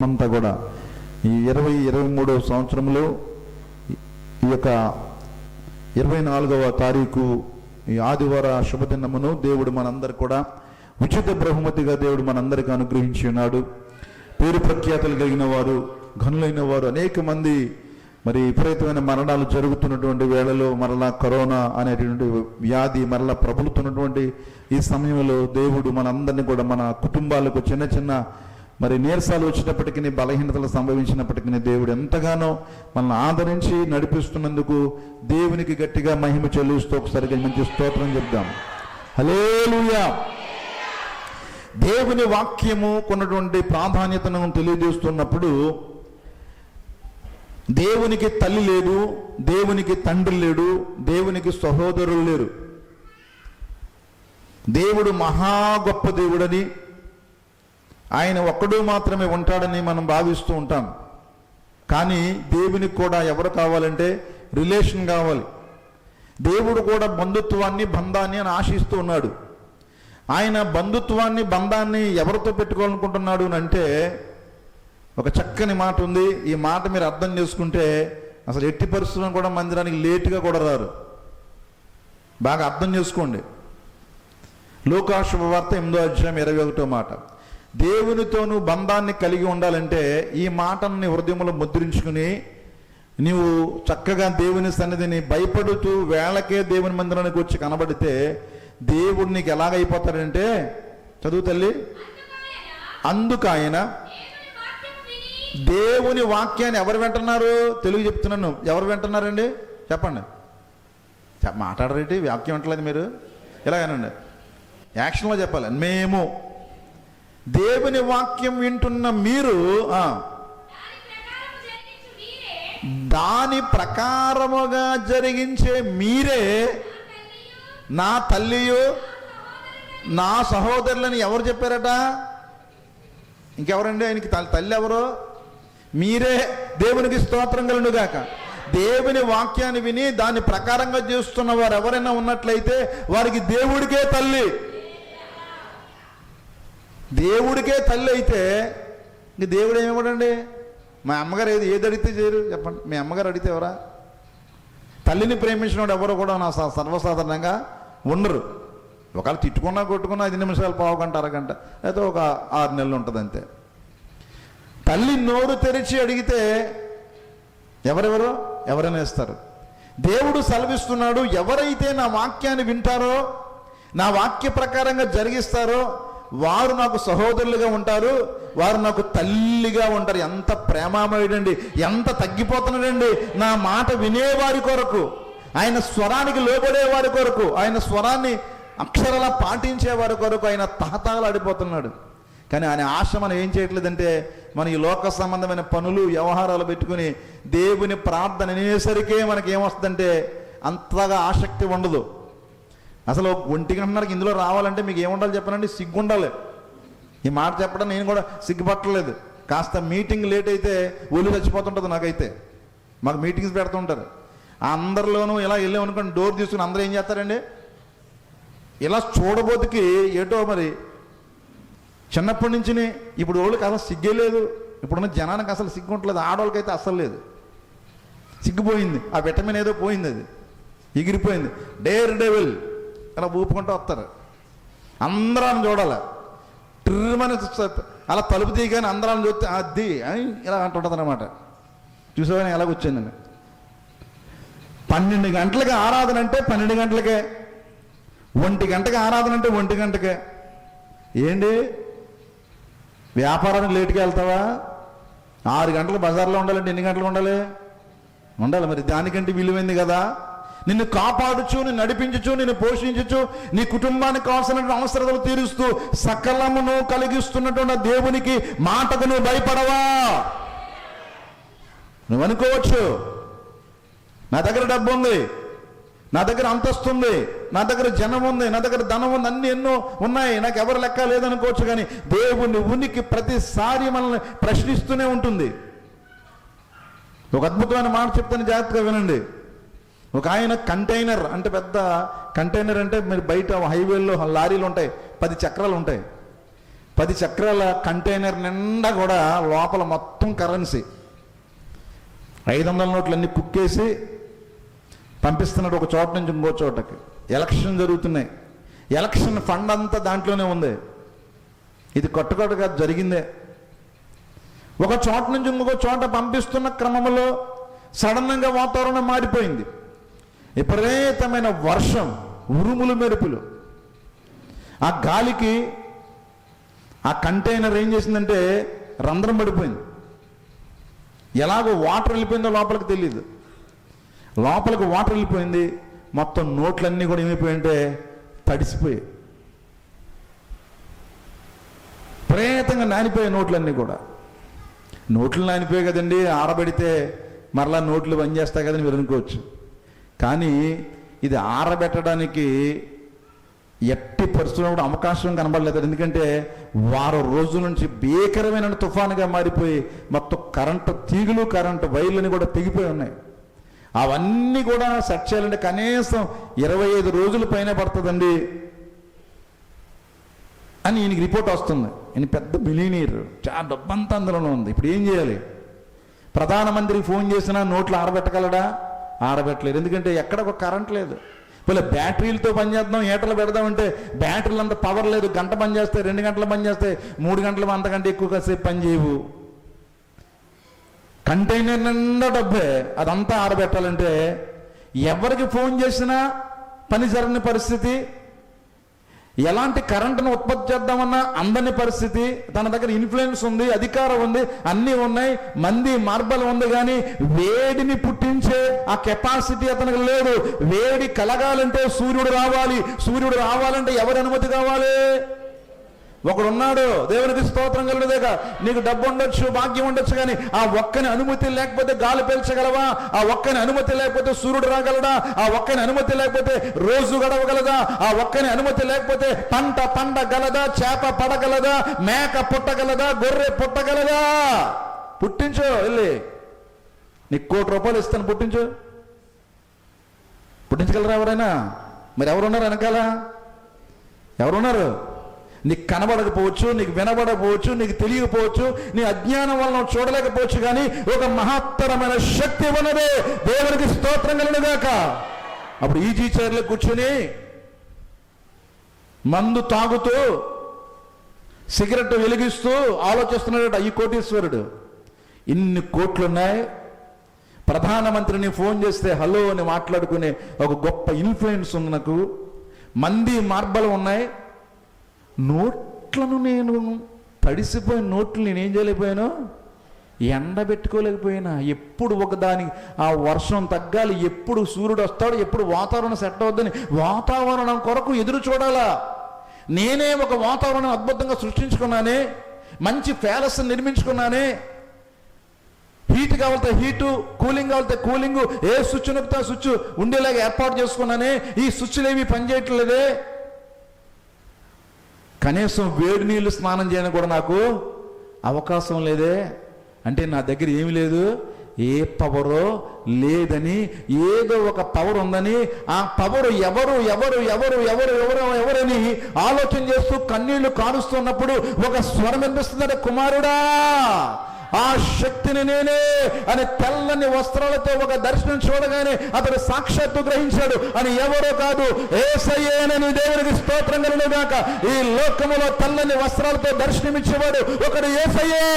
అంతా కూడా ఈ 2023వ సంవత్సరంలో ఈ యొక్క 24వ తారీఖు ఈ ఆదివార శుభదినమును దేవుడు మనందరు కూడా ఉచిత బహుమతిగా దేవుడు మనందరికీ అనుగ్రహించి ఉన్నాడు. పేరు ప్రఖ్యాతులు కలిగిన వారు, ఘనులైన వారు అనేక మంది మరి విపరీతమైన మరణాలు జరుగుతున్నటువంటి వేళలో మరలా కరోనా అనేటువంటి వ్యాధి మరలా ప్రబలుతున్నటువంటి ఈ సమయంలో దేవుడు మనందరినీ కూడా మన కుటుంబాలకు చిన్న చిన్న మరి నీరసాలు వచ్చినప్పటికీ, బలహీనతలు సంభవించినప్పటికీ దేవుడు ఎంతగానో మనల్ని ఆదరించి నడిపిస్తున్నందుకు దేవునికి గట్టిగా మహిమ చెల్లిస్తూ ఒకసారి మంచి స్తోత్రం చెప్దాం. హల్లెలూయా. దేవుని వాక్యము కొన్నటువంటి ప్రాధాన్యతను తెలియజేస్తున్నప్పుడు దేవునికి తల్లి లేదు, దేవునికి తండ్రి లేడు, దేవునికి సహోదరులు లేరు. దేవుడు మహా గొప్ప దేవుడని, ఆయన ఒక్కడు మాత్రమే ఉంటాడని మనం భావిస్తూ ఉంటాం. కానీ దేవునికి కూడా ఎవరు కావాలంటే రిలేషన్ కావాలి. దేవుడు కూడా బంధుత్వాన్ని, బంధాన్ని అని ఆశిస్తూ ఉన్నాడు. ఆయన బంధుత్వాన్ని, బంధాన్ని ఎవరితో పెట్టుకోవాలనుకుంటున్నాడు అంటే ఒక చక్కని మాట ఉంది. ఈ మాట మీరు అర్థం చేసుకుంటే అసలు ఎట్టి పరిస్థితులను కూడా మందిరానికి లేటుగా కూడా రారు. బాగా అర్థం చేసుకోండి. లూకా శుభవార్త 8వ అధ్యాయం 21వ మాట. దేవునితోనూ బంధాన్ని కలిగి ఉండాలంటే ఈ మాటను నీ హృదయంలో ముద్రించుకుని నీవు చక్కగా దేవుని సన్నిధిని భయపడుతూ వేళకే దేవుని మందిరానికి వచ్చి కనబడితే దేవుడు నీకు ఎలాగైపోతాడంటే, చదువు తల్లి, అందుకు ఆయన దేవుని వాక్యాన్ని ఎవరు వింటున్నారు? తెలుగు చెప్తున్నాను, ఎవరు వింటున్నారండి చెప్పండి. మాట్లాడరేంటి? వాక్యం వింటలేదు మీరు? ఇలాగేనండి, యాక్షన్లో చెప్పాలి. మేము దేవుని వాక్యం వింటున్న మీరు దాని ప్రకారముగా జరిగించే మీరే నా తల్లియు నా సహోదరులని ఎవరు చెప్పారట? ఇంకెవరండి? ఆయనకి తల్లి ఎవరు? మీరే. దేవునికి స్తోత్రం కలుగుగాక. దేవుని వాక్యాన్ని విని దాని ప్రకారంగా చేస్తున్న వారు ఎవరైనా ఉన్నట్లయితే వారికి దేవుడికే తల్లి. దేవుడికే తల్లి అయితే ఇంక దేవుడు ఏమివ్వడండి? మా అమ్మగారు ఏది అడిగితే చేయరు చెప్పండి. మీ అమ్మగారు అడిగితే ఎవరా? తల్లిని ప్రేమించిన వాడు ఎవరు కూడా నా సర్వసాధారణంగా ఉండరు. ఒకవేళ తిట్టుకున్నా కొట్టుకున్నా 5 నిమిషాలు, పావు గంట, అరగంట, అయితే ఒక 6 నెలలు ఉంటుంది అంతే. తల్లి నోరు తెరిచి అడిగితే ఎవరైనా ఇస్తారు. దేవుడు సెలవిస్తున్నాడు, ఎవరైతే నా వాక్యాన్ని వింటారో, నా వాక్య ప్రకారంగా జరిగిస్తారో వారు నాకు సహోదరులుగా ఉంటారు, వారు నాకు తల్లిగా ఉంటారు. ఎంత ప్రేమామయుడండి, ఎంత తగ్గిపోతున్నాడండి నా మాట వినేవారి కొరకు, ఆయన స్వరానికి లోబడే వారి కొరకు, ఆయన స్వరాన్ని అక్షరాలా పాటించే వారి కొరకు ఆయన తహతహలాడిపోతున్నాడు. కానీ ఆయన ఆశ మనం ఏం చేయట్లేదంటే, మన ఈ లోక సంబంధమైన పనులు, వ్యవహారాలు పెట్టుకుని దేవుని ప్రార్థన అనేసరికే మనకి ఏమొస్తుందంటే అంతగా ఆసక్తి ఉండదు. అసలు 1 గంటన్నరకి ఇందులో రావాలంటే మీకు ఏముండాలి చెప్పనండి? సిగ్గుండాలి. ఈ మాట చెప్పడం నేను కూడా సిగ్గుపట్టలేదు. కాస్త మీటింగ్ లేట్ అయితే ఒళ్ళు చచ్చిపోతుంటుంది నాకైతే. మాకు మీటింగ్స్ పెడుతుంటారు. అందరిలోనూ ఇలా వెళ్ళామనుకోండి, డోర్ తీసుకుని అందరూ ఏం చేస్తారండి? ఇలా చూడబోతుకి ఏటో మరి చిన్నప్పటి నుంచి ఇప్పుడు వాళ్ళకి అసలు సిగ్గే లేదు. ఇప్పుడున్న జనానికి అసలు సిగ్గు ఉండలేదు. ఆడవాళ్ళకైతే అస్సలు లేదు, సిగ్గుపోయింది. ఆ విటమిన్ ఏదో పోయింది, అది ఎగిరిపోయింది. డేర్ డెవిల్ అలా ఊపుకుంటూ వస్తారు. అందరం చూడాలి. ట్రిమని అలా తలుపు తీయగానే అందరం చూస్తే అది ఇలా అంటుంటుంది అనమాట. చూసేవాని ఎలాగొచ్చిందండి. 12 గంటలకి ఆరాధన అంటే 12 గంటలకే, 1 గంటకి ఆరాధన అంటే 1 గంటకే. ఏంటి వ్యాపారానికి లేటుగా వెళ్తావా? 6 గంటలు బజార్లో ఉండాలంటే ఎన్ని గంటలు ఉండాలి? మరి దానికంటే విలువైంది కదా. నిన్ను కాపాడుచు, నిన్ను నడిపించచ్చు, నిన్ను పోషించచ్చు, నీ కుటుంబానికి కావాల్సిన అవసరాలు తీరుస్తూ సకలమును కలిగిస్తున్నటువంటి దేవునికి మాటకు నువ్వు భయపడవా? నువ్వు అనుకోవచ్చు, నా దగ్గర డబ్బు ఉంది, నా దగ్గర అంతస్తు ఉంది, నా దగ్గర జనం ఉంది, నా దగ్గర ధనం ఉంది, అన్ని ఎన్నో ఉన్నాయి, నాకు ఎవరు లెక్క లేదనుకోవచ్చు. కానీ దేవుని ఉనికి ప్రతిసారి మనల్ని ప్రశ్నిస్తూనే ఉంటుంది. ఒక అద్భుతమైన మాట చెప్తాను, జాగ్రత్తగా వినండి. ఒక ఆయన కంటైనర్ అంటే పెద్ద కంటైనర్ అంటే మీరు బయట హైవేల్లో లారీలు ఉంటాయి, 10 చక్రాలు ఉంటాయి. 10 చక్రాల కంటైనర్ నిండా కూడా లోపల మొత్తం కరెన్సీ 500 నోట్లన్నీ కుక్కేసి పంపిస్తున్నాడు ఒక చోట నుంచి ఇంకో చోటకి. ఎలక్షన్ జరుగుతున్నాయి, ఎలక్షన్ ఫండ్ అంతా దాంట్లోనే ఉంది. ఇది కొట్టుకొట్టుగా జరిగిందే. ఒక చోట నుంచి ఇంకొక చోట పంపిస్తున్న క్రమంలో సడన్గా వాతావరణం మారిపోయింది. విపరీతమైన వర్షం, ఉరుములు మెరుపులు. ఆ గాలికి ఆ కంటైనర్ ఏం చేసిందంటే రంధ్రం పడిపోయింది. ఎలాగో వాటర్ వెళ్ళిపోయిందో లోపలికి తెలియదు. లోపలికి వాటర్ వెళ్ళిపోయింది. మొత్తం నోట్లన్నీ కూడా ఏమైపోయాయంటే తడిసిపోయాయి. విపరీతంగా నానిపోయాయి నోట్లన్నీ కూడా. నోట్లు నానిపోయాయి కదండి, ఆరబెడితే మరలా నోట్లు పనిచేస్తాయి కదని మీరు అనుకోవచ్చు. కానీ ఇది ఆరబెట్టడానికి ఎట్టి పరిస్థితుల్లో కూడా అవకాశం కనబడలేదు. ఎందుకంటే వారం రోజుల నుంచి భీకరమైన తుఫానుగా మారిపోయి మొత్తం కరెంటు తీగులు, కరెంటు వైర్లని కూడా తెగిపోయి ఉన్నాయి. అవన్నీ కూడా సెట్ చేయాలంటే కనీసం 25 రోజుల పైన పడుతుందండి అని ఈయనకి రిపోర్ట్ వస్తుంది. ఈయన పెద్ద మిలీనియర్, చాలా డబ్బంతా అందులోనే ఉంది. ఇప్పుడు ఏం చేయాలి? ప్రధానమంత్రికి ఫోన్ చేసినా నోట్లు ఆరబెట్టగలడా? ఆరబెట్టలేరు. ఎందుకంటే ఎక్కడ ఒక కరెంట్ లేదు. పోలే బ్యాటరీలతో పనిచేద్దాం, హీటర్లు పెడదామంటే బ్యాటరీలు అంత పవర్ లేదు. గంట పని చేస్తాయి, 2 గంటలు పని చేస్తాయి, 3 గంటలు అంతకంటే ఎక్కువ కాసేపు పని చేయవు. కంటైనర్ నిండా డబ్బే, అదంతా ఆరబెట్టాలంటే ఎవరికి ఫోన్ చేసినా పని జరగని పరిస్థితి. ఎలాంటి కరెంటును ఉత్పత్తి చేద్దామన్నా అందని పరిస్థితి. తన దగ్గర ఇన్ఫ్లుయెన్స్ ఉంది, అధికారం ఉంది, అన్నీ ఉన్నాయి, మంది మార్బల్ ఉంది, కానీ వేడిని పుట్టించే ఆ కెపాసిటీ అతనికి లేదు. వేడి కలగాలంటే సూర్యుడు రావాలి. సూర్యుడు రావాలంటే ఎవరి అనుమతి కావాలి? ఒకడున్నాడు, దేవునికి స్తోత్రం కలుగుదేగా. నీకు డబ్బు ఉండొచ్చు, భాగ్యం ఉండొచ్చు, కానీ ఆ ఒక్కని అనుమతి లేకపోతే గాలి పీల్చగలవా? ఆ ఒక్కని అనుమతి లేకపోతే సూర్యుడు రాగలడా? ఆ ఒక్కని అనుమతి లేకపోతే రోజు గడవగలదా? ఆ ఒక్కని అనుమతి లేకపోతే పంట పండగలదా? చేప పడగలదా? మేక పుట్టగలదా? గొర్రె పుట్టగలదా? పుట్టించు, వెళ్ళి నీకు ₹1,00,00,000 ఇస్తాను, పుట్టించు. పుట్టించగలరా ఎవరైనా? మరి ఎవరున్నారు వెనకాల? ఎవరున్నారు? నీకు కనబడకపోవచ్చు, నీకు వినబడకపోవచ్చు, నీకు తెలియకపోవచ్చు, నీ అజ్ఞానం వలన చూడలేకపోవచ్చు, కానీ ఒక మహత్తరమైన శక్తి ఉన్నదే. దేవునికి స్తోత్రం కలుగుగాక. అప్పుడు ఈజీ చైర్లో కూర్చుని మందు తాగుతూ సిగరెట్ వెలిగిస్తూ ఆలోచిస్తున్నాడట ఈ కోటీశ్వరుడు. ఇన్ని కోట్లున్నాయి, ప్రధానమంత్రిని ఫోన్ చేస్తే హలో అని మాట్లాడుకునే ఒక గొప్ప ఇన్ఫ్లుయెన్స్ ఉంది నాకు, మంది మార్బలు ఉన్నాయి, నోట్లను నేను తడిసిపోయిన నోట్లు నేనేం చేయలేకపోయాను? ఎండబెట్టుకోలేకపోయినా. ఎప్పుడు ఒకదానికి ఆ వర్షం తగ్గాలి, ఎప్పుడు సూర్యుడు వస్తాడు, ఎప్పుడు వాతావరణం సెట్ అవుద్దని వాతావరణం కొరకు ఎదురు చూడాలా. నేనే ఒక వాతావరణం అద్భుతంగా సృష్టించుకున్నానే, మంచి palace నిర్మించుకున్నానే. Heat కావాలితే heat, cooling కావాలితే cooling, ఏ స్విచ్ నొక్కితే ఆ స్విచ్ ఉండేలాగా ఏర్పాటు చేసుకున్నానే. ఈ స్విచ్లు ఏమీ పనిచేయట్లేదే. కనీసం వేడి నీళ్ళు స్నానం చేయడానికి కూడా నాకు అవకాశం లేదే. అంటే నా దగ్గర ఏమీ లేదు, ఏ పవరో లేదని, ఏదో ఒక పవర్ ఉందని, ఆ పవర్ ఎవరు ఎవరు ఎవరు ఎవరు ఎవరు ఎవరని ఆలోచన చేస్తూ కన్నీళ్లు కారుస్తున్నప్పుడు ఒక స్వరం వినిపిస్తుందంటే, కుమారుడా ఆ శక్తిని నేనే అని తెల్లని వస్త్రాలతో ఒక దర్శనం చూడగానే అతడు సాక్షాత్తు గ్రహించాడు. అని ఎవరో కాదు, యేసయ్యేనని. దేవునికి స్తోత్రం కలుగుగాక. ఈ లోకములో తెల్లని వస్త్రాలతో దర్శనమిచ్చేవాడు ఒకడు యేసయ్యే.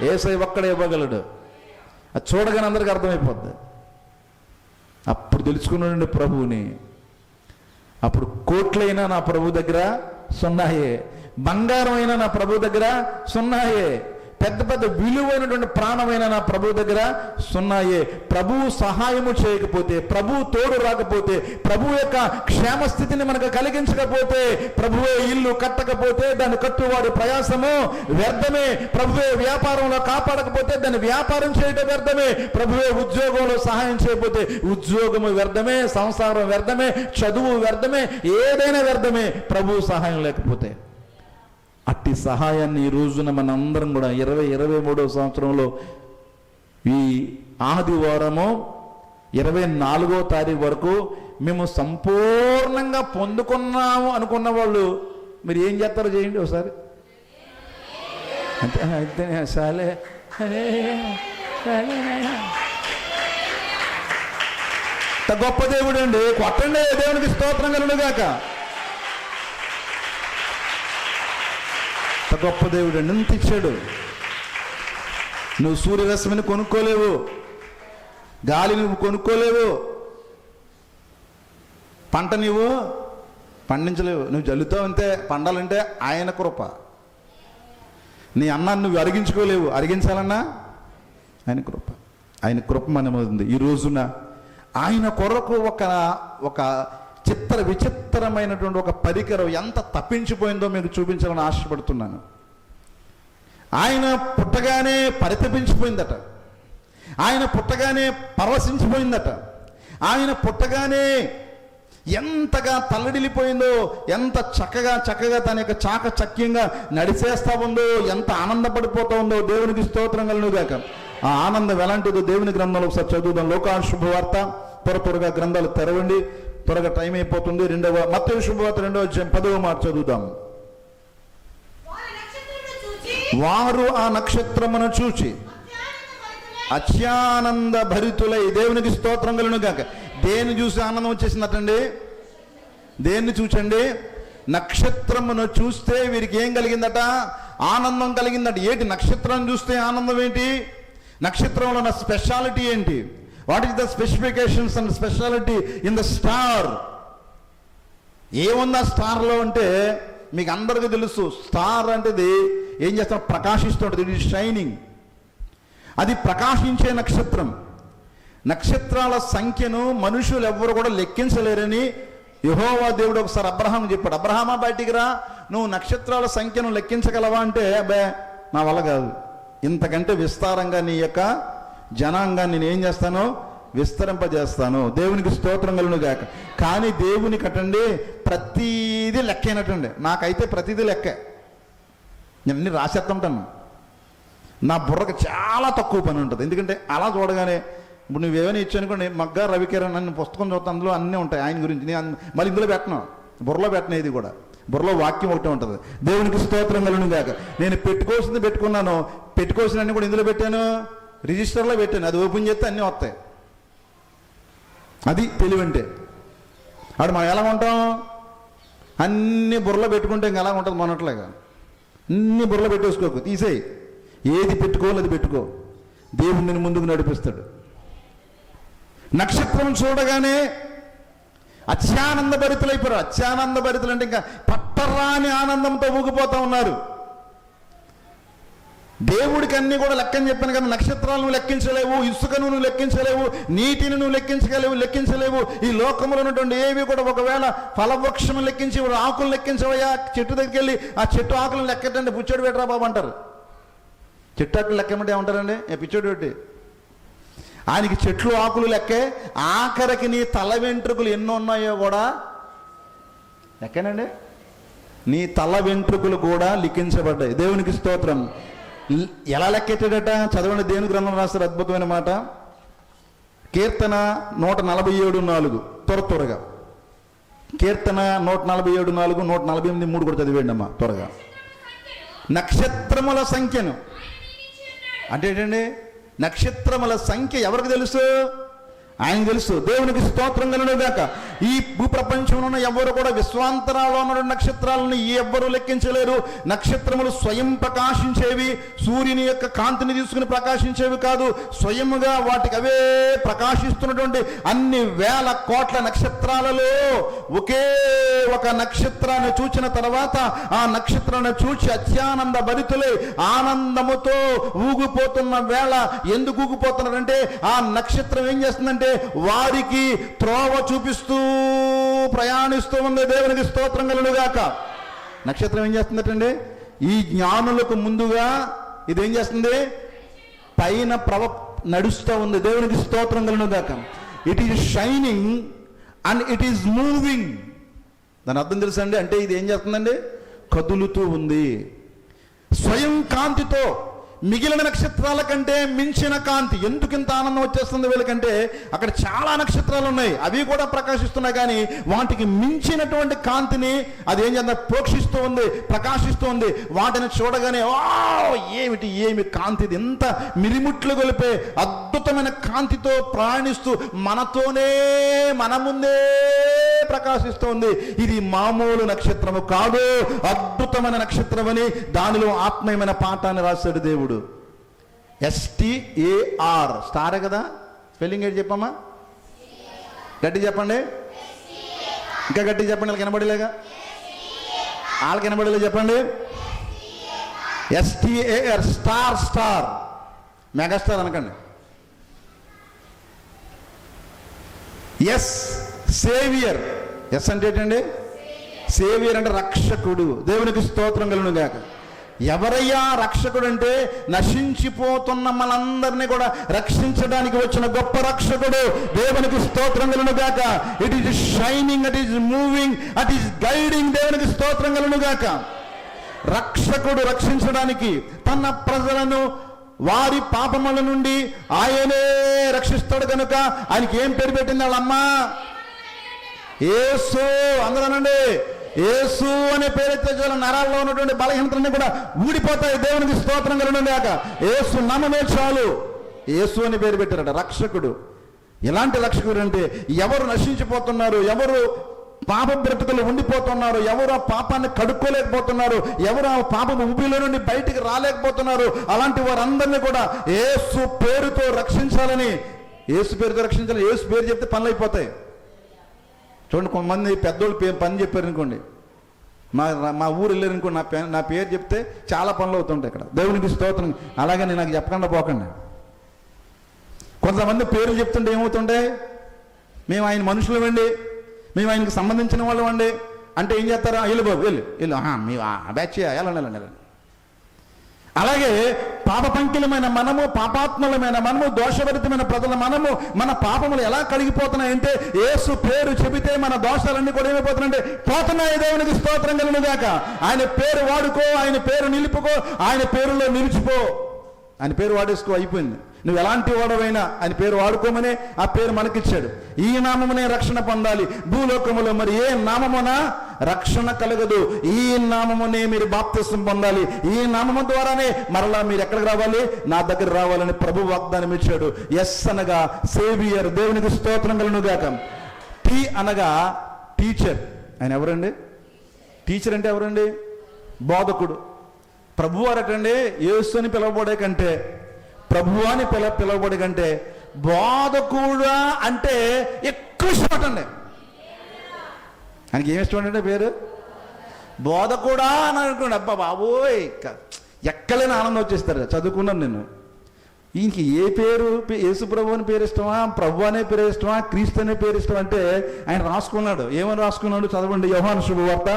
యేసయ్య ఒక్కడే ఇవ్వగలడు. అది చూడగానే అందరికీ అర్థమైపోద్ది. అప్పుడు తెలుసుకున్నాడు ప్రభువుని. అప్పుడు కోట్లైనా నా ప్రభు దగ్గర సున్నాయే, బంగారం అయినా నా ప్రభు దగ్గర సున్నాయే, పెద్ద పెద్ద విలువైనటువంటి ప్రాణమైన నా ప్రభు దగ్గర సున్నాయే. ప్రభువు సహాయము చేయకపోతే, ప్రభువు తోడు రాకపోతే, ప్రభు యొక్క క్షేమస్థితిని మనకు కలిగించకపోతే, ప్రభువే ఇల్లు కట్టకపోతే దాన్ని కట్టువాడి ప్రయాసము వ్యర్థమే, ప్రభువే వ్యాపారంలో కాపాడకపోతే దాన్ని వ్యాపారం చేయడం వ్యర్థమే, ప్రభువే ఉద్యోగంలో సహాయం చేయకపోతే ఉద్యోగము వ్యర్థమే, సంసారం వ్యర్థమే, చదువు వ్యర్థమే, ఏదైనా వ్యర్థమే ప్రభువు సహాయం లేకపోతే. అట్టి సహాయాన్ని ఈ రోజున మనందరం కూడా 2023వ సంవత్సరంలో ఈ ఆదివారము 24వ తారీఖు వరకు మేము సంపూర్ణంగా పొందుకున్నాము అనుకున్న వాళ్ళు మీరు ఏం చేస్తారో చేయండి. ఒకసారి అంతే సాలే గొప్ప దేవుడు అండి. కొట్టండి, దేవునికి స్తోత్రం కలుగుగాక. గొప్ప దేవుడు అండి, ఎంత ఇచ్చాడు. నువ్వు సూర్యరశ్మిని కొనుక్కోలేవు, గాలి నువ్వు కొనుక్కోలేవు, పంట నువ్వు పండించలేవు. నువ్వు జల్లుతావు అంతే. పండాలంటే ఆయన కృప. నీ అన్నాన్ని నువ్వు అరిగించుకోలేవు, అరిగించాలన్నా ఆయన కృప. ఆయన కృప మనముంది. ఈ రోజున ఆయన కొరకు ఒక విచిత్రమైనటువంటి ఒక పరికరం ఎంత తప్పించిపోయిందో మీకు చూపించాలని ఆశపడుతున్నాను. ఆయన పుట్టగానే పరితపించిపోయిందట, ఆయన పుట్టగానే పరవశించిపోయిందట, ఆయన పుట్టగానే ఎంతగా తల్లడిల్లిపోయిందో, ఎంత చక్కగా తన యొక్క చాకచక్యంగా నడిచేస్తా ఉందో, ఎంత ఆనందపడిపోతా ఉందో. దేవునికి స్తోత్రం కలుగుగాక. ఆ ఆనందం ఎలాంటిదో దేవుని గ్రంథంలో ఒకసారి చదువుదాం. లోకాను శుభవార్త. త్వరగా గ్రంథాలు తెరవండి, త్వరగా టైం అయిపోతుంది. మత్తయి శుభవార్త 2వ అధ్యాయం 10వ మాట చదువుదాం. వారు ఆ నక్షత్రమును చూచి అత్యానంద భరితులై. దేవునికి స్తోత్రం కలుగుగాక. దేన్ని చూసి ఆనందం వచ్చేసిందటండి? దేన్ని చూచండి? నక్షత్రమును చూస్తే వీరికి ఏం కలిగిందట? ఆనందం కలిగిందట. ఏంటి నక్షత్రం చూస్తే ఆనందం ఏంటి? నక్షత్రంలో ఉన్న స్పెషాలిటీ ఏంటి? What is the specifications and speciality in the star? ఏముంది ఆ స్టార్లో అంటే మీకు అందరికీ తెలుసు. స్టార్ అంటే ఏం చేస్తాం? ప్రకాశిస్తుంటుంది. It is shining. అది ప్రకాశించే నక్షత్రం. నక్షత్రాల సంఖ్యను మనుషులు ఎవ్వరు కూడా లెక్కించలేరని యెహోవా దేవుడు ఒకసారి అబ్రహాం చెప్పాడు. అబ్రహామా బయటికి రా, నువ్వు నక్షత్రాల సంఖ్యను లెక్కించగలవా అంటే, అబ్బే నా వల్ల కాదు, ఇంతకంటే విస్తారంగా నీ యొక్క జనాంగాన్ని నేను ఏం చేస్తాను? విస్తరింపజేస్తాను. దేవునికి స్తోత్రం కలుగుగాక. కానీ దేవుని కట్టండి ప్రతీది లెక్కైనటండి. నాకైతే ప్రతిదీ లెక్కే. నేను అన్ని రాసేస్తుంటాను. నా బుర్రకు చాలా తక్కువ పని ఉంటుంది. ఎందుకంటే అలా చూడగానే ఇప్పుడు నువ్వేమైనా ఇచ్చానుకోండి, మగ్గా రవికిరణ్ అన్న పుస్తకం చూస్తే అందులో అన్నీ ఉంటాయి ఆయన గురించి. నేను మళ్ళీ ఇందులో పెట్టను, బుర్రలో పెట్టను. ఇది కూడా బుర్రలో వాక్యం ఒకటే ఉంటుంది. దేవునికి స్తోత్రం కలుగుగాక. నేను పెట్టుకోవాల్సింది పెట్టుకున్నాను, పెట్టుకోవాల్సినవన్నీ కూడా ఇందులో పెట్టాను, రిజిస్టర్లో పెట్టాను. అది ఓపెన్ చేస్తే అన్నీ వస్తాయి. అది తెలివంటే. అప్పుడు మనం ఎలా ఉంటాం? అన్నీ బుర్రలో పెట్టుకుంటే ఇంకా ఎలా ఉంటుంది? మొన్నట్లేగా అన్నీ బుర్రలో పెట్టేసుకోకు, తీసేయి. ఏది పెట్టుకోవాలి అది పెట్టుకో. దేవుడు నిన్ను ముందుకు నడిపిస్తాడు. నక్షత్రం చూడగానే అత్యానంద భరితులైపోయారు. అత్యానంద భరితులు అంటే ఇంకా పట్టరాని ఆనందంతో ఊగిపోతా ఉన్నారు. దేవుడికి అన్నీ కూడా లెక్కని చెప్పాను కదా. నక్షత్రాలను లెక్కించలేవు, ఇసుకను నువ్వు లెక్కించలేవు, నీటిని నువ్వు లెక్కించలేవు. ఈ లోకంలో ఉన్నటువంటి ఏవి కూడా, ఒకవేళ ఫలవృక్షం లెక్కించి ఆకులు లెక్కించవయ్యా, చెట్టు దగ్గరికి వెళ్ళి ఆ చెట్టు ఆకులను లెక్కటండి, పుచ్చోడు పెట్టరా బాబు అంటారు. చెట్టు ఆకులు లెక్కమంటే ఏమంటారండి? పిచ్చోడు పెట్టి. ఆయనకి చెట్లు ఆకులు లెక్కే. ఆఖరికి నీ తల వెంట్రుకలు ఎన్ని ఉన్నాయో కూడా లెక్కనండి. నీ తల వెంట్రుకలు కూడా లిఖించబడ్డాయి. దేవునికి స్తోత్రం. ఎలా లెక్కెట్టాడట? చదవండి. దేవుని గ్రంథం రాస్తారు అద్భుతమైన మాట. కీర్తన 147:4. త్వరగా కీర్తన 147:4, 148:3 కూడా చదివేయండి అమ్మా త్వరగా. నక్షత్రముల సంఖ్యను అంటే ఏంటండి? నక్షత్రముల సంఖ్య ఎవరికి తెలుసు? ఆయన తెలుసు. దేవునికి స్తోత్రం కలుగుగాక. ఈ భూప్రపంచంలో ఉన్న ఎవ్వరు కూడా విశ్వాంతరాల్లో ఉన్న నక్షత్రాలను ఎవ్వరూ లెక్కించలేరు. నక్షత్రములు స్వయం ప్రకాశించేవి, సూర్యుని యొక్క కాంతిని తీసుకుని ప్రకాశించేవి కాదు. స్వయముగా వాటికి అవే ప్రకాశిస్తున్నటువంటి అన్ని వేల కోట్ల నక్షత్రాలలో ఒకే ఒక నక్షత్రాన్ని చూచిన తర్వాత ఆ నక్షత్రాన్ని చూచి అత్యానంద భరితులై ఆనందముతో ఊగిపోతున్న వేళ ఎందుకు ఊగిపోతున్నారంటే ఆ నక్షత్రం ఏం చేస్తుందంటే వారికి త్రోవ చూపిస్తూ ప్రయాణిస్తూ ఉంది. దేవునికి స్తోత్రం కలుగుగాక. నక్షత్రం ఏం చేస్తుందటండి? ఈ జ్ఞానులకు ముందుగా ఇదేం చేస్తుంది? పైన నడుస్తూ ఉంది. దేవునికి స్తోత్రం కలుగుగాక. It is shining and it is moving. దాని అర్థం తెలుసండి? అంటే ఇది ఏం చేస్తుందండి? కదులుతూ ఉంది. స్వయం కాంతితో మిగిలిన నక్షత్రాల కంటే మించిన కాంతి. ఎందుకు ఇంత ఆనందం వచ్చేస్తుంది వీళ్ళకంటే అక్కడ చాలా నక్షత్రాలు ఉన్నాయి, అవి కూడా ప్రకాశిస్తున్నాయి, కానీ వాటికి మించినటువంటి కాంతిని అది ఏం చేద్దాం ప్రోక్షిస్తూ ఉంది, ప్రకాశిస్తూ ఉంది. వాటిని చూడగానే ఏమి కాంతి, ఇది ఎంత మిరిముట్లు గొలిపే అద్భుతమైన కాంతితో ప్రయాణిస్తూ మన ముందే ప్రకాశిస్తోంది. ఇది మామూలు నక్షత్రము కాదు, అద్భుతమైన నక్షత్రం అని దానిలో ఆత్మీయమైన పాఠాన్ని రాశాడు దేవుడు. STAR, స్టారే కదా స్పెల్లింగ్ ఏంటి చెప్పమ్మా, గట్టి చెప్పండి, ఇంకా గట్టి చెప్పండి, వాళ్ళకి వినబడలేగా, వాళ్ళకి వినబడలే చెప్పండి. STAR, స్టార్, మెగాస్టార్ అనకండి. సేవియర్. అంటే ఏంటండి? సేవియర్ అంటే రక్షకుడు. దేవునికి స్తోత్రం కలుగును గాక. ఎవరయ్యా రక్షకుడు అంటే నశించిపోతున్న మనందరినీ కూడా రక్షించడానికి వచ్చిన గొప్ప రక్షకుడు. దేవునికి స్తోత్రం కలుగును గాక. It is shining, it is moving, it is guiding. దేవునికి స్తోత్రం కలుగును గాక. రక్షకుడు రక్షించడానికి తన ప్రజలను వారి పాపముల నుండి ఆయనే రక్షిస్తాడు కనుక ఆయనకి ఏం పేరు పెట్టింది వాళ్ళమ్మా? యేసు. అందరూ అనండి, యేసు అనే పేరైతే చాలా నరాల్లో ఉన్నటువంటి బలహీనతలన్నీ కూడా ఊడిపోతాయి. దేవునికి స్తోత్రం కలుగును గాక. యేసు నామమే చాలు. యేసు అని పేరు పెట్టారట రక్షకుడు. ఎలాంటి రక్షకుడు అంటే ఎవరు నశించిపోతున్నారు, ఎవరు పాప బ్రతుకులు ఉండిపోతున్నారు, ఎవరు ఆ పాపాన్ని కడుక్కోలేకపోతున్నారు, ఎవరు ఆ పాపం ఊపిలో నుండి బయటికి రాలేకపోతున్నారు, అలాంటి వారందరినీ కూడా యేసు పేరుతో రక్షించాలని, యేసు పేరుతో రక్షించాలని. యేసు పేరు చెప్తే పనులు అయిపోతాయి. చూడండి, కొంతమంది పెద్దోళ్ళు పని చెప్పారు అనుకోండి, మా ఊరు వెళ్ళారు అనుకోండి, నా పేరు చెప్తే చాలా పనులు అవుతుంటాయి ఇక్కడ. దేవునికి స్తోత్రం. అలాగని నాకు చెప్పకుండా పోకండి. కొంతమంది పేర్లు చెప్తుంటే ఏమవుతుండే, మేము ఆయన మనుషులు అండి, మేము ఆయనకు సంబంధించిన వాళ్ళు అండి అంటే ఏం చేస్తారా? వెళ్ళు బాబు, వెళ్ళు మీ బ్యాచ్ వెళ్ళండి. అలాగే పాపపంకిలమైన మనము, పాపాత్ములమైన మనము, దోషభరితమైన ప్రజల మనము, మన పాపములు ఎలా కడిగిపోతున్నాయంటే యేసు పేరు చెబితే మన దోషాలన్నీ కూడా ఏమైపోతున్నాయంటే పోతున్నాయి. దేవునికి స్తోత్రం కలుగును గాక. ఆయన పేరు వాడుకో, ఆయన పేరు నిలుపుకో, ఆయన పేరులో నిలిచిపో, ఆయన పేరు వాడేసుకో, అయిపోయింది. నువ్వు ఎలాంటి వాడవైనా ఆయన పేరు వాడుకోమనే ఆ పేరు మనకిచ్చాడు. ఈ నామమునే రక్షణ పొందాలి. భూలోకములో మరి ఏ నామమున రక్షణ కలగదు. ఈ నామమునే మీరు బాప్తిసం పొందాలి. ఈ నామము ద్వారానే మరలా మీరు ఎక్కడికి రావాలి? నా దగ్గర రావాలని ప్రభు వాగ్దానం ఇచ్చాడు. ఎస్ అనగా సేవియర్. దేవునికి స్తోత్రం కలుగును గాక. టీ అనగా టీచర్. ఆయన ఎవరండి? టీచర్ అంటే ఎవరండి? బోధకుడు. ప్రభు అరటండి యేసు అని పిలవబడే కంటే, ప్రభు అని పిలవబడే కంటే బోధకుడా అంటే ఎక్కువ ఇష్టం అండి. ఆయనకి ఏమి ఇష్టం అంటే పేరు బోధకుడా అని అనుకోండి. అబ్బా బాబోయ్, ఎక్కలేని ఆనందం వచ్చేస్తారు. చదువుకున్నాను నేను. ఈయనకి ఏ పేరు, యేసు ప్రభు అని పేరు ఇష్టమా, ప్రభు అనే పేరు ఇష్టమా, క్రీస్తు అనే పేరు ఇష్టం అంటే ఆయన రాసుకున్నాడు. ఏమని రాసుకున్నాడు చదవండి. యోహాను శుభవార్త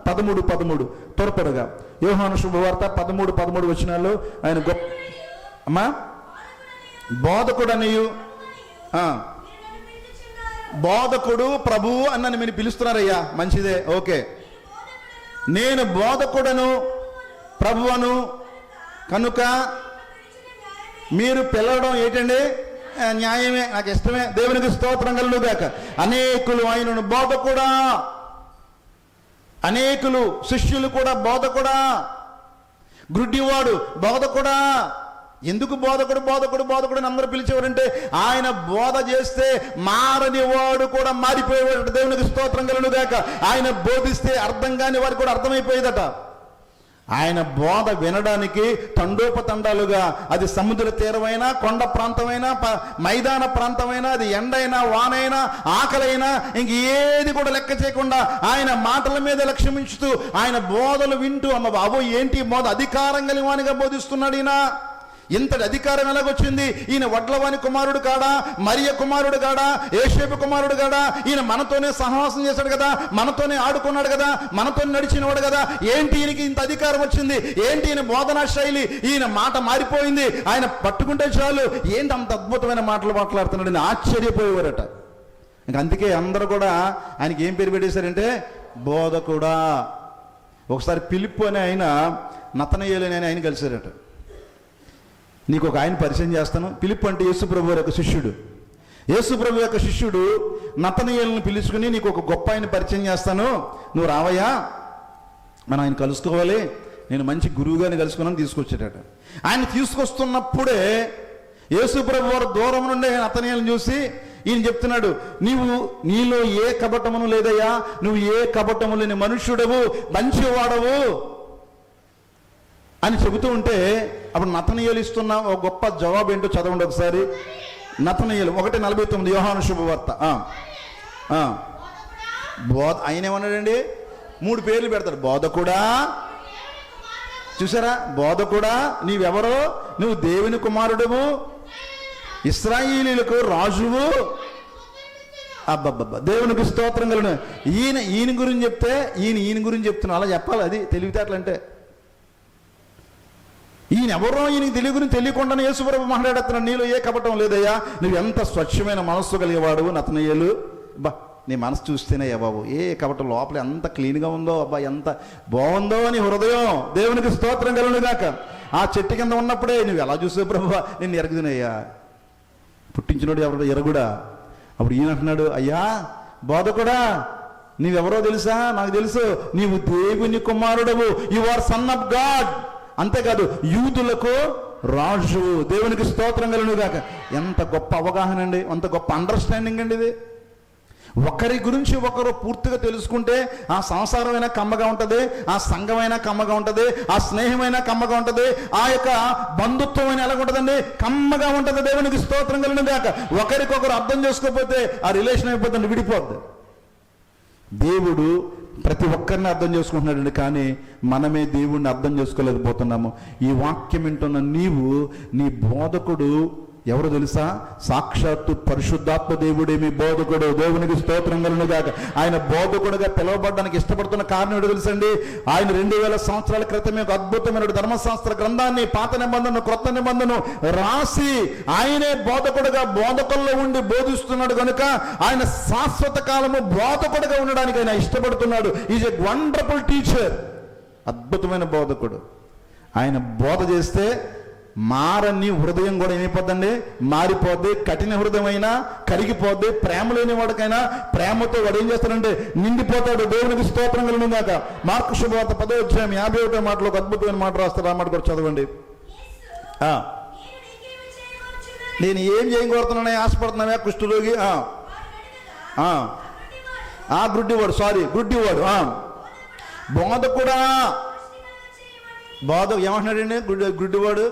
13:13 త్వరగా. యోహాను శుభవార్త 13:13 వచనాల్లో ఆయన గొప్ప అమ్మా బోధకుడనియు, బోధకుడు ప్రభువు అన్నని మీరు పిలుస్తున్నారయ్యా, మంచిదే, ఓకే. నేను బోధకుడను ప్రభువును కనుక మీరు పిలవడం ఏంటండి? న్యాయమే, నాకు ఇష్టమే. దేవునికి స్తోత్రం కలుగును గాక. అనేకులు ఆయనను బోధకుడా, అనేకులు శిష్యులు కూడా బోధకుడా, గుడ్డివాడు బోధకుడా. ఎందుకు బోధకుడు బోధకుడు బోధకుడు అని అందరూ పిలిచేవారంటే ఆయన బోధ చేస్తే మారని వాడు కూడా మారిపోయేవాడు. దేవునికి స్తోత్రం కలుగును గాక. ఆయన బోధిస్తే అర్థం కాని వారికి కూడా అర్థమైపోయేదట. ఆయన బోధ వినడానికి తండోపతండాలుగా, అది సముద్ర తీరమైనా, కొండ ప్రాంతమైనా, మైదాన ప్రాంతమైనా, అది ఎండైనా, వానైనా, ఆకలైనా, ఇంక ఏది కూడా లెక్క చేయకుండా ఆయన మాటల మీద లక్ష్యమించుతూ ఆయన బోధలు వింటూ, అమ్మ బాబు ఏంటి బోధ, అధికారం కలిగినవానిగా బోధిస్తున్నాడు ఈయన. ఇంతటి అధికారం ఎలాగొచ్చింది? ఈయన వడ్లవాని కుమారుడు కాడా, మరియ కుమారుడు కాడా, యేసేపు కుమారుడు కాడా? ఈయన మనతోనే సహవాసం చేశాడు కదా, మనతోనే ఆడుకున్నాడు కదా, మనతో నడిచినవాడు కదా. ఏంటి ఈయనకి ఇంత అధికారం వచ్చింది? ఏంటి ఈయన బోధనా శైలి? ఈయన మాట మారిపోయింది. ఆయన పట్టుకుంటే చాలు ఏంటి అంత అద్భుతమైన మాటలు మాట్లాడుతున్నాడు అని ఆశ్చర్యపోయేవారట. ఇంక అందుకే అందరూ కూడా ఆయనకి ఏం పేరు పెట్టేశారంటే బోధకుడా. ఒకసారి ఫిలిప్పు అని ఆయన నతనయేలు అని ఆయన కలిశారట. నీకు ఒక ఆయన పరిచయం చేస్తాను. ఫిలిప్ అంటే యేసుప్రభు యొక్క శిష్యుడు. యేసుప్రభు యొక్క శిష్యుడు నతనయేలును పిలుచుకుని, నీకు ఒక గొప్ప ఆయన పరిచయం చేస్తాను, నువ్వు రావయ్యా, మనం ఆయన కలుసుకోవాలి, నేను మంచి గురువుగారిని కలుసుకున్నాను తీసుకొచ్చాడట. ఆయన తీసుకొస్తున్నప్పుడే యేసుప్రభు వారు దూరం నుండి నతనయేలును చూసి ఈయన చెప్తున్నాడు, నీలో ఏ కపటమును లేదయ్యా, నువ్వు ఏ కపటము లేని మనుష్యుడవు, మంచివాడవు అని చెబుతూ ఉంటే, అప్పుడు నతనయేలు ఇస్తున్న ఒక గొప్ప జవాబు ఏంటో చదవండి ఒకసారి. నతనయేలు 1:49 యోహాను శుభవార్త. ఆయన ఏమన్నాడండి? 3 పేర్లు పెడతాడు. బోధకుడా, చూసారా, బోధకుడా, నీవెవరో, నువ్వు దేవుని కుమారుడువు, ఇశ్రాయేలీయులకు రాజువు. అబ్బబ్బబ్బా, దేవునికి స్తోత్రం కలుగును. ఈయన గురించి చెప్తే ఈయన గురించి చెప్తున్నా, అలా చెప్పాలి. అది తెలివితేటలంటే. ఈయన ఎవరో ఈయనకి తెలియకుండానే యేసుప్రభు మాట్లాడుతున్నాడు, నీలో ఏ కపటం లేదయ్యా, నువ్వు ఎంత స్వచ్ఛమైన మనస్సు కలిగేవాడు నతనయేలు. అబ్బా, నీ మనసు చూస్తేనే బాబు ఏ కపటం, లోపల ఎంత క్లీన్గా ఉందో, అబ్బా ఎంత బాగుందో అని హృదయం. దేవునికి స్తోత్రం కలుగును గాక. ఆ చెట్టు కింద ఉన్నప్పుడే నువ్వు ఎలా చూసావు ప్రభువా, నేను ఎరగదునయ్యా, పుట్టించినోడు ఎవరు ఎరగుడా. అప్పుడు ఈయన అంటున్నాడు, అయ్యా బోధకుడా, నీవెవరో తెలుసా, నాకు తెలుసు, నీవు దేవుని కుమారుడవు, you are son of God. అంతేకాదు, యూదులకు రాజు. దేవునికి స్తోత్రం కలుగును గాక. ఎంత గొప్ప అవగాహన అండి, ఎంత గొప్ప అండర్స్టాండింగ్ అండి ఇది. ఒకరి గురించి ఒకరు పూర్తిగా తెలుసుకుంటే ఆ సంసారమైన కమ్మగా ఉంటుంది, ఆ సంఘమైనా కమ్మగా ఉంటుంది, ఆ స్నేహమైనా కమ్మగా ఉంటుంది, ఆ యొక్క బంధుత్వం ఎలా ఉంటుందండి, కమ్మగా ఉంటుంది. దేవునికి స్తోత్రం కలుగును గాక. ఒకరికొకరు అర్థం చేసుకోకపోతే ఆ రిలేషన్ అయిపోతుంది, విడిపోద్ది. దేవుడు ప్రతి ఒక్కరిని అర్థం చేసుకుంటున్నాడండి, కానీ మనమే దేవుణ్ణి అర్థం చేసుకోలేకపోతున్నాము. ఈ వాక్యం వింటున్న నీవు, నీ బోధకుడు ఎవరు తెలుసా? సాక్షాత్తు పరిశుద్ధాత్మ దేవుడే మీ బోధకుడు. దేవునికి స్తోత్రం కలుగును గాక. ఆయన బోధకుడుగా పిలువబడడానికి ఇష్టపడుతున్న కారణం ఏంటో తెలుసండి? ఆయన 2000 సంవత్సరాల క్రితమే ఒక అద్భుతమైన ధర్మశాస్త్ర గ్రంథాన్ని, పాత నిబంధనను క్రొత్త నిబంధనను రాసి ఆయనే బోధకుడుగా బోధకుల్లో ఉండి బోధిస్తున్నాడు కనుక ఆయన శాశ్వత కాలము బోధకుడుగా ఉండడానికి ఆయన ఇష్టపడుతున్నాడు. Is a wonderful teacher. అద్భుతమైన బోధకుడు. ఆయన బోధ చేస్తే మారని హృదయం కూడా ఏమైపోద్దండి, మారిపోద్ది. కఠిన హృదయమైనా కరిగిపోద్ది. ప్రేమ లేని వాడికైనా ప్రేమతో వాడు ఏం చేస్తాడంటే నిండిపోతాడు. దేవునికి స్తోత్రం కలుగును గాక. మార్కు శుభవార్త 10:51 మాటలో ఒక అద్భుతమైన మాట రాస్తారు. ఆ మాట కూడా చదవండి. నేను ఏం చేయకూడుతున్నానే ఆశపడుతున్నావా కుష్ఠరోగి? గుడ్డివాడు. బోధకుడా, ఏమంటున్నాడండి గుడ్డివాడు?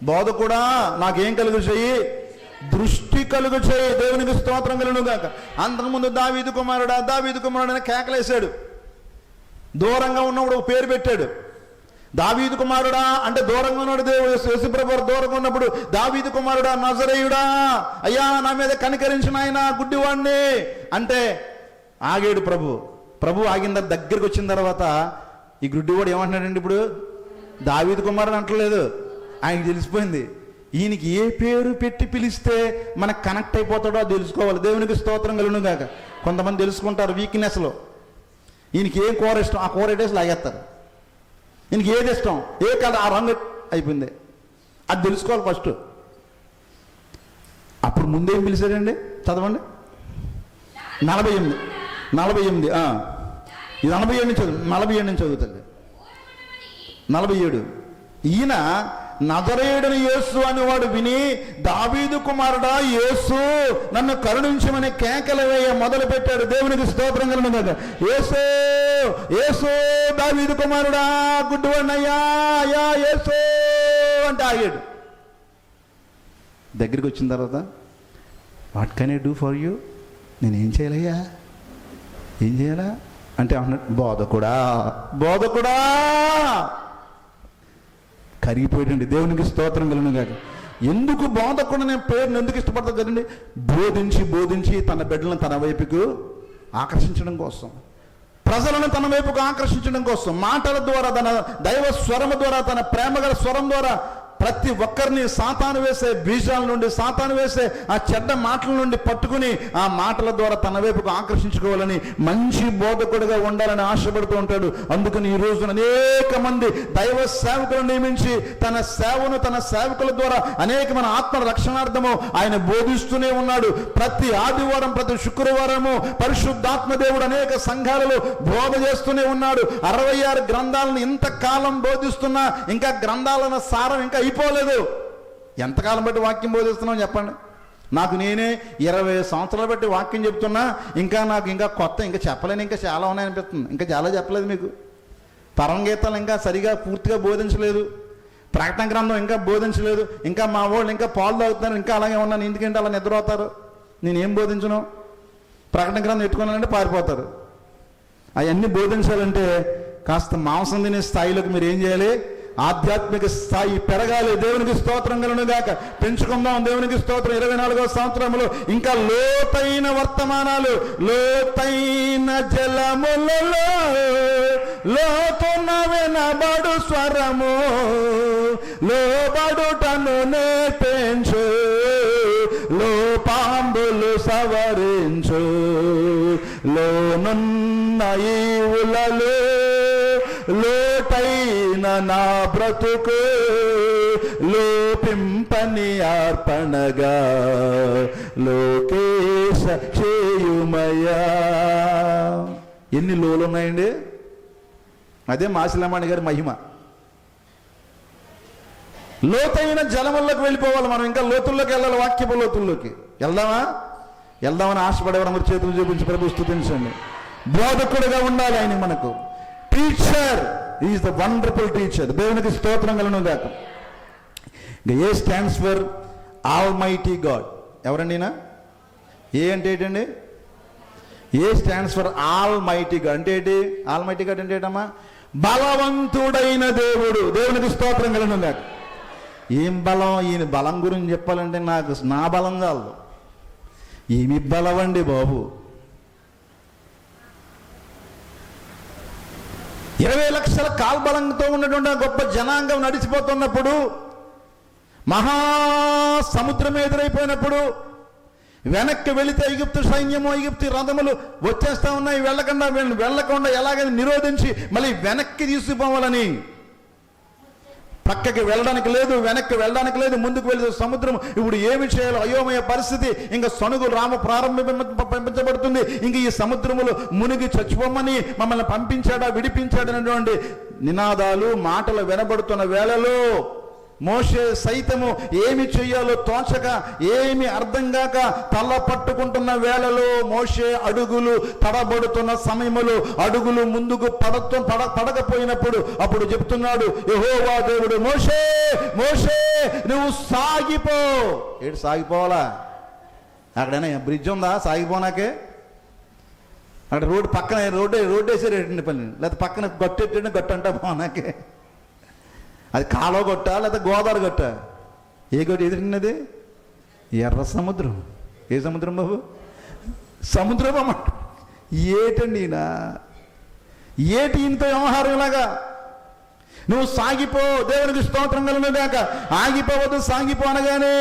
బోధకుడా, నాకేం కలుగు చేయి? దృష్టి కలుగు చేయి. దేవునికి స్తోత్రం కలుగును గాక. అంతకుముందు దావీదు కుమారుడు అని కేకలేశాడు. దూరంగా ఉన్నప్పుడు ఒక పేరు పెట్టాడు, దావీదు కుమారుడా అంటే దూరంగా ఉన్నాడు. దేవుడు యేసుప్రభు దూరంగా ఉన్నప్పుడు దావీదు కుమారుడా, నజరేయుడా, అయ్యా నా మీద కనికరించిన ఆయన గుడ్డివాడిని అంటే ఆగాడు ప్రభు ఆగిన దగ్గరికి వచ్చిన తర్వాత ఈ గుడ్డివాడు ఏమంటున్నాడండి? ఇప్పుడు దావీదు కుమారుడు అంటలేదు, ఆయనకి తెలిసిపోయింది ఈయనకి ఏ పేరు పెట్టి పిలిస్తే మనకు కనెక్ట్ అయిపోతాడో అది తెలుసుకోవాలి. దేవునికి స్తోత్రం కలుగును గాక. కొంతమంది తెలుసుకుంటారు వీక్నెస్లో. ఈయనకి ఏం కూర ఇష్టం, ఆ కూర ఎట్టేసి లాగేస్తారు. ఈయనకి ఏది ఇష్టం, ఏ కలర్, ఆ రంగు అయిపోయింది, అది తెలుసుకోవాలి ఫస్ట్. అప్పుడు ముందేం పిలిచాడండి? చదవండి. 48 ఇది 47 నుంచి చదువుతుంది. 47 ఈయన నజరేయుడని యేసు అనేవాడు విని, దావీదు కుమారుడా యేసు నన్ను కరుణించమని కేకలు వేయ మొదలు పెట్టాడు. దేవునికి స్తోత్రం కలుగును గాక. యేసు యేసు దావీదు కుమారుడా, గుడ్డివాడినయ్యా, అయ్యా యేసు అంటే ఆగాడు. దగ్గరికి వచ్చిన తర్వాత what can I do for you, నేనేం చేయాలయ్యా, ఏం చేయాలా అంటే అన్నాడు, బోధకుడా కరిగిపోయాడండి. దేవునికి స్తోత్రం కలుగును గాక. ఎందుకు బోధకుడు అనే పేరుని ఎందుకు ఇష్టపడతాడు కదండి? బోధించి తన బిడ్డలను తన వైపుకు ఆకర్షించడం కోసం, ప్రజలను తన వైపుకు ఆకర్షించడం కోసం, మాటల ద్వారా, తన దైవ స్వరము ద్వారా, తన ప్రేమగల స్వరం ద్వారా ప్రతి ఒక్కరిని సాతాను వేసే బీజాల నుండి, సాతాను వేసే ఆ చెడ్డ మాటల నుండి పట్టుకుని ఆ మాటల ద్వారా తన వైపుకు ఆకర్షించుకోవాలని, మంచి బోధకుడిగా ఉండాలని ఆశపడుతూ ఉంటాడు. అందుకని ఈ రోజున అనేక మంది దైవ సేవకులను నియమించి తన సేవను తన సేవకుల ద్వారా అనేకమైన ఆత్మ రక్షణార్థము ఆయన బోధిస్తూనే ఉన్నాడు. ప్రతి ఆదివారం, ప్రతి శుక్రవారము పరిశుద్ధాత్మ దేవుడు అనేక సంఘాలలో బోధ చేస్తూనే ఉన్నాడు. 66 గ్రంథాలను ఇంతకాలం బోధిస్తున్నా ఇంకా గ్రంథాలన్న సారం ఇంకా అయిపోలేదు. ఎంతకాలం బట్టి వాక్యం బోధిస్తున్నాం చెప్పండి? నాకు నేనే 20 సంవత్సరాలు బట్టి వాక్యం చెప్తున్నా ఇంకా కొత్త ఇంకా చెప్పలేని ఇంకా చాలా ఉన్నాయనిపిస్తుంది. ఇంకా చాలా చెప్పలేదు మీకు. పరమగీతాలు ఇంకా సరిగా పూర్తిగా బోధించలేదు, ప్రకటన గ్రంథం ఇంకా బోధించలేదు, ఇంకా మా వాళ్ళు ఇంకా పాలు తాగుతున్నారు, ఇంకా అలాగే ఉన్నాను. ఎందుకంటే అలా నిద్ర అవుతారు. నేనేం బోధించను? ప్రకటన గ్రంథం ఎత్తుకున్నానంటే పారిపోతారు. అవన్నీ బోధించాలంటే కాస్త మాంసం తినే స్థాయిలోకి మీరు ఏం చేయాలి? ఆధ్యాత్మిక స్థాయి పెరగాలి. దేవునికి స్తోత్రం కలుగును గాక. పెంచుకుందాం. దేవునికి స్తోత్రం. 24వ సంవత్సరంలో ఇంకా లోతైన వర్తమానాలు, లోతైన జలములలో లోతున వినబడు స్వరము, లోబడుటను నేర్పించు, లోపాంబులు సవరించు, లోనున్న ఈవులలో లోటైన నా బ్రతుకు లోపింపని అర్పణగా లోకేశ చేయుమయ్యా. ఎన్ని లోలు ఉన్నాయండి? అదే మాసిలమ్మని గారి మహిమ. లోతైన జలముల్లోకి వెళ్ళిపోవాలి మనం. ఇంకా లోతుల్లోకి వెళ్ళాలి. వాక్యపు లోతుల్లోకి వెళ్దామని ఆశపడేవారు మరి చేతులు చూపించి ప్రభు స్తుతించండి. బోధకుడుగా ఉండాలి ఆయన మనకు. Teacher is the wonderful teacher. దేవునికి స్తోత్రం కలుగును గాక. A stands for all mighty God. ఎవరండి ఈయన? ఏ అంటే ఏంటండి? A stands for all mighty God అంటే ఏంటి? ఆల్ మైటీ గాడ్ అంటే ఏంటమ్మా? బలవంతుడైన దేవుడు. దేవునికి స్తోత్రం కలుగును గాక. ఏం బలం? ఈయన బలం గురించి చెప్పాలంటే నాకు నా బలం చాలు. ఏమి బలం అండి బాబు! 20 లక్షల కాల్బలంతో ఉన్నటువంటి గొప్ప జనాంగం నడిచిపోతున్నప్పుడు, మహాసముద్రం ఎదురైపోయినప్పుడు, వెనక్కి వెళితే ఐగుప్తు సైన్యము, ఐగుప్తు రథములు వచ్చేస్తా ఉన్నాయి. వెళ్ళకుండా ఎలాగైనా నిరోధించి మళ్ళీ వెనక్కి తీసుకుపోవాలని. పక్కకి వెళ్ళడానికి లేదు, వెనక్కి వెళ్ళడానికి లేదు, ముందుకు వెళితే సముద్రం. ఇప్పుడు ఏమి చేయాలో అయోమయ పరిస్థితి. ఇంకా సనుగులు పంపించబడుతుంది. ఇంక ఈ సముద్రములు మునిగి చచ్చిపోమని మమ్మల్ని పంపించాడా, విడిపించాడనేటువంటి నినాదాలు, మాటలు వినబడుతున్న వేళలో మోషే సైతము ఏమి చెయ్యాలో తోచక, ఏమి అర్థం కాక తల పట్టుకుంటున్న వేళలో, మోషే అడుగులు తడబడుతున్న సమయములో, అడుగులు ముందుకు పడకపోయినప్పుడు అప్పుడు చెప్తున్నాడు యెహోవా దేవుడు, మోషే మోషే నువ్వు సాగిపో. ఏడు సాగిపోవాలా? అక్కడైనా బ్రిడ్జ్ ఉందా సాగిపోనాకే? అక్కడ రోడ్డు వేసారు పని, లేకపోతే పక్కన గట్టెట్టండి, గట్టు అంటా పోనాకే. అది కాలువ గొట్ట లేదా గోదావరి గొట్ట? ఏ గొట్ట ఎదురున్నది? ఎర్ర సముద్రం. ఏ సముద్రం బాబు? సముద్రం అన్నమాట. ఏటండి ఈయన? ఏటి ఇంత వ్యవహారం ఇలాగా? నువ్వు సాగిపో. దేవునికి స్తోత్రం కలుగును గాక. ఆగిపోవద్దు, సాగిపో అనగానే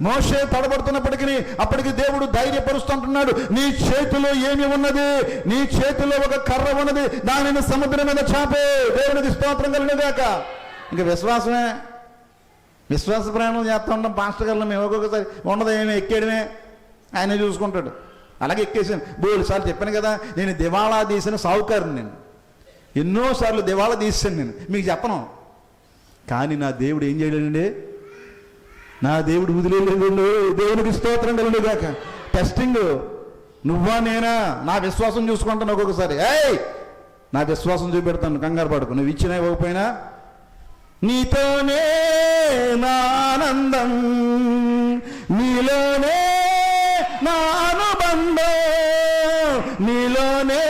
మోషే తడబడుతున్నప్పటికీ అప్పటికి దేవుడు ధైర్యపరుస్తుంటున్నాడు. నీ చేతిలో ఏమి ఉన్నది? నీ చేతిలో ఒక కర్ర ఉన్నది, దానిని సముద్రం మీద చాపే. దేవునికి స్తోత్రం కలుగును గాక. ఇంకా విశ్వాసమే. విశ్వాస ప్రయాణం చేస్తూ ఉంటాం పాస్టర్ గారిలో మేము. ఒక్కొక్కసారి ఉండదు, ఏమి ఎక్కేయడమే, ఆయన చూసుకుంటాడు. అలాగే ఎక్కేసాను. బోల్సార్లు చెప్పాను కదా, నేను దివాళా తీసిన సావుకారుని. నేను ఎన్నోసార్లు దివాళా తీసాను. నేను మీకు చెప్పను. కానీ నా దేవుడు ఏం చేయలేదండి? నా దేవుడు వదిలేదండి. దేవునికి స్తోత్రం కలుగును గాక. టెస్టింగ్. నువ్వా నేనా? నా విశ్వాసం చూసుకుంటాను. ఒక్కొక్కసారి నా విశ్వాసం చూపెడతాను, కంగారు పడుకు. నువ్వు ఇచ్చినా ఇవ్వకపోయినా నీతోనే నా ఆనందం, నీలోనే నా అనుబంధం, నీలోనే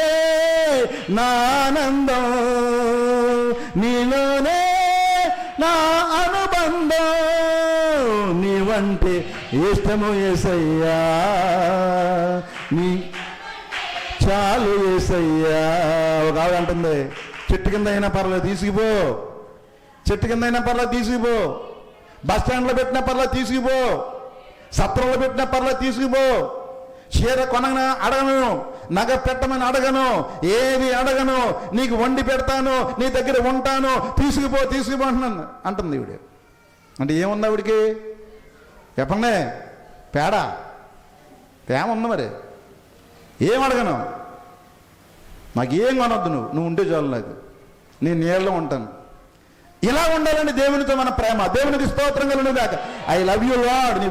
నా ఆనందం, నీలోనే నా అనుబంధం, నీవంటే ఇష్టము యేసయ్యా, నీ చాలు యేసయ్యా. ఒక ఆవిడ అంటుంది, చెట్టు కింద అయినా పర్లేదు తీసుకుపో, చెట్టు కింద అయినా పర్లేదు తీసుకుపో. బస్ స్టాండ్లో పెట్టిన పర్లా తీసుకుపో, సత్రంలో పెట్టిన పర్లా తీసుకుపో. చీర కొనగా అడగను, నగ పెట్టమని అడగను, ఏది అడగను, నీకు వండి పెడతాను, నీ దగ్గర ఉంటాను, తీసుకుపో అంటున్నాను అంటుంది ఈవిడ. అంటే ఏముంది ఆవిడికి చెప్పండి? ప్రేమ ఉంది. మరి ఏం అడగను, నాకేం కొనొద్దు, నువ్వు ఉంటే చాలు, నాకు నేను నీళ్ళలో ఉంటాను. ఇలా ఉండాలండి దేవునితో మన ప్రేమ. దేవునికి స్తోత్రం కలుగును గాక. I love you lord.